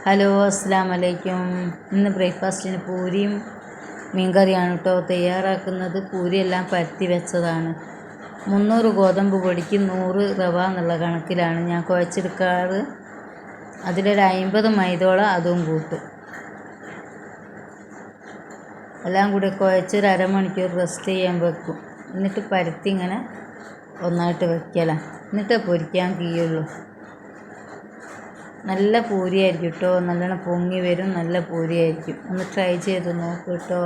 Hello, അസ്സലാമു അലൈക്കും. ഇന്ന് ബ്രേക്ക്ഫാസ്റ്റിന് പൂരിയും മീൻകറിയാണ് കേട്ടോ തയ്യാറാക്കുന്നത്. പൂരിയെല്ലാം പരത്തി വെച്ചതാണ്. 300 ഗോതമ്പ് പൊടിക്ക് 100 റവ എന്നുള്ള കണക്കിലാണ് ഞാൻ കുഴച്ചെടുക്കാറ്. അതിലൊരു 50 മൈദോളം അതും കൂട്ടും. എല്ലാം കൂടി കുഴച്ചൊരു അരമണിക്കൂർ റെസ്റ്റ് ചെയ്യാൻ വെക്കും. എന്നിട്ട് പരത്തി ഇങ്ങനെ ഒന്നായിട്ട് വെക്കലാണ്. എന്നിട്ട് പൊരിക്കാൻ കഴിയുള്ളൂ. നല്ല പൂരിയായിരിക്കും കേട്ടോ, നല്ലോണം പൊങ്ങി വരും. നല്ല പൂരിയായിരിക്കും. ഒന്ന് ട്രൈ ചെയ്ത് നോക്കൂ കേട്ടോ.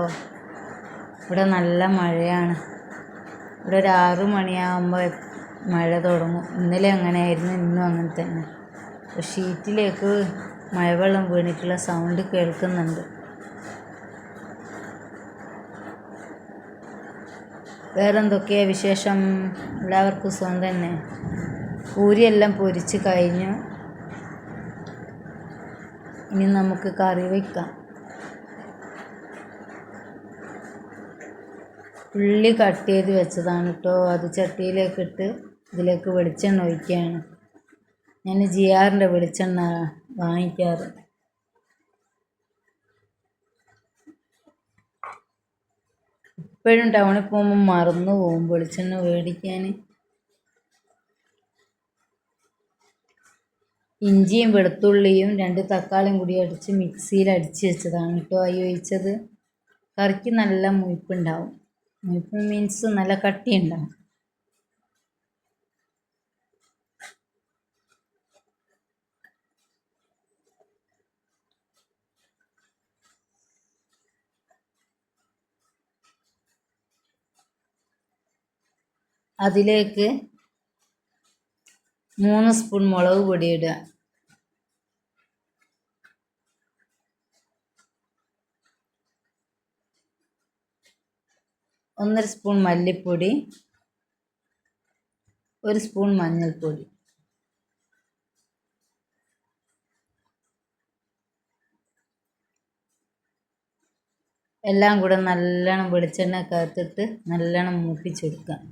ഇവിടെ നല്ല മഴയാണ്. ഇവിടെ ഒരു 6 മണിയാകുമ്പോൾ മഴ തുടങ്ങും. ഇന്നലെ അങ്ങനെയായിരുന്നു, ഇന്നും അങ്ങനെ തന്നെ. ഷീറ്റിലേക്ക് മഴവെള്ളം വീണിട്ടുള്ള സൗണ്ട് കേൾക്കുന്നുണ്ട്. വേറെന്തൊക്കെയാണ് വിശേഷം? എല്ലാവർക്കും സുഖം തന്നെ. പൂരിയെല്ലാം പൊരിച്ച് കഴിഞ്ഞു. ഇനി നമുക്ക് കറി വയ്ക്കാം. ഉള്ളി കട്ട് ചെയ്ത് വെച്ചതാണ് കേട്ടോ. അത് ചട്ടിയിലേക്ക് ഇട്ട് ഇതിലേക്ക് വെളിച്ചെണ്ണ ഒഴിക്കുകയാണ്. ഞാൻ ജിആറിൻ്റെ വെളിച്ചെണ്ണ വാങ്ങിക്കാറ്. ഇപ്പോഴും ടൗണിൽ പോകുമ്പോൾ മറന്നു പോകും വെളിച്ചെണ്ണ മേടിക്കാൻ. ഇഞ്ചിയും വെളുത്തുള്ളിയും 2 തക്കാളിയും കൂടി അടിച്ച് മിക്സിയിൽ അടിച്ച് വെച്ചതാണ് കേട്ടോ അരി ഒഴിച്ചത്. കറിക്ക് നല്ല മുഴുപ്പുണ്ടാവും. മുഴുപ്പ് മീൻസ് നല്ല കട്ടിയുണ്ടാവും. അതിലേക്ക് 3 സ്പൂൺ മുളക് പൊടി ഇടുക. 1.5 സ്പൂൺ മല്ലിപ്പൊടി, 1 സ്പൂൺ മഞ്ഞൾപ്പൊടി. എല്ലാം കൂടെ നല്ലോണം വെളിച്ചെണ്ണ കത്തിട്ട് നല്ലോണം മൂപ്പിച്ചെടുക്കാം.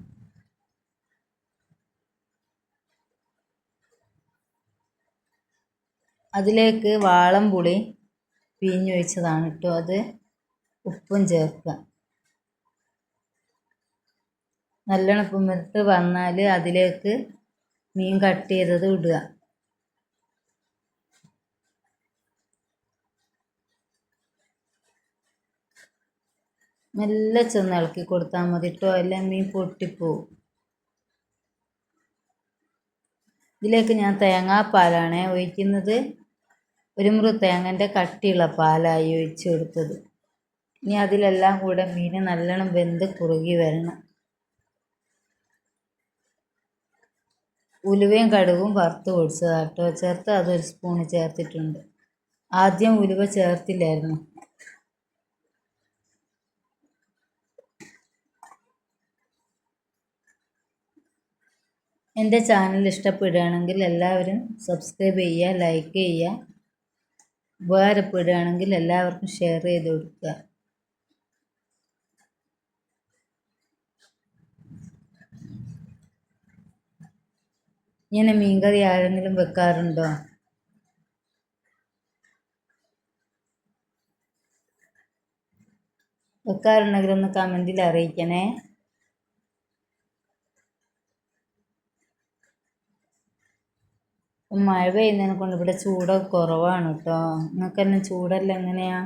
അതിലേക്ക് വാളംപുളി പിഴിഞ്ഞൊഴിച്ചതാണ് കേട്ടോ. അത് ഉപ്പും ചേർക്കുക. നല്ലോണം കുമിർത്ത് വന്നാൽ അതിലേക്ക് മീൻ കട്ട് ചെയ്തത് ഇടുക. മെല്ലെ ചെന്ന് ഇളക്കി കൊടുത്താൽ മതി കേട്ടോ, എല്ലാം മീൻ പൊട്ടിപ്പോവും. ഇതിലേക്ക് ഞാൻ തേങ്ങാപ്പാലാണ് ഒഴിക്കുന്നത്. 1 മുറി തേങ്ങൻ്റെ കട്ടിയുള്ള പാലായി ഒഴിച്ച് കൊടുത്തത്. ഇനി അതിലെല്ലാം കൂടെ മീൻ നല്ലോണം വെന്ത് കുറുകി വരണം. ഉലുവയും കടുകും വറുത്ത് പൊടിച്ചതാട്ടോ ചേർത്ത്. അത് 1 സ്പൂൺ ചേർത്തിട്ടുണ്ട്. ആദ്യം ഉലുവ ചേർത്തില്ലായിരുന്നു. എൻ്റെ ചാനൽ ഇഷ്ടപ്പെടുകയാണെങ്കിൽ എല്ലാവരും സബ്സ്ക്രൈബ് ചെയ്യുക, ലൈക്ക് ചെയ്യുക. ഉപകാരപ്പെടുകയാണെങ്കിൽ എല്ലാവർക്കും ഷെയർ ചെയ്ത് കൊടുക്കുക. ഇങ്ങനെ മീൻകറി ആരെങ്കിലും വെക്കാറുണ്ടോ? വെക്കാറുണ്ടെങ്കിൽ ഒന്ന് കമൻറ്റിൽ അറിയിക്കണേ. മഴ പെയ്യുന്നതിനെ കൊണ്ട് ഇവിടെ ചൂട് കുറവാണ് കേട്ടോ. നിങ്ങൾക്കെല്ലാം ചൂടെല്ലാം എങ്ങനെയാ?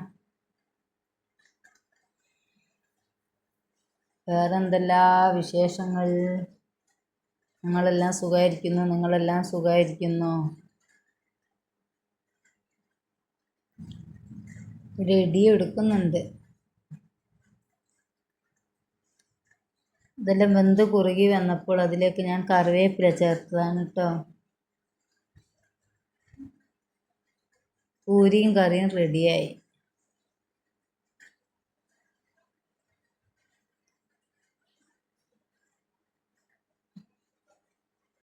വേറെ എന്തെല്ലാം വിശേഷങ്ങൾ? ഞങ്ങളെല്ലാം സുഖമായിരിക്കുന്നു. നിങ്ങളെല്ലാം സുഖമായിരിക്കുന്നു? ഇവിടെ ഇടി എടുക്കുന്നുണ്ട്. ഇതെല്ലാം വെന്ത് കുറുകി വന്നപ്പോൾ അതിലേക്ക് ഞാൻ കറിവേപ്പില ചേർത്തതാണ് കേട്ടോ. പൂരിയും കറിയും റെഡിയായി.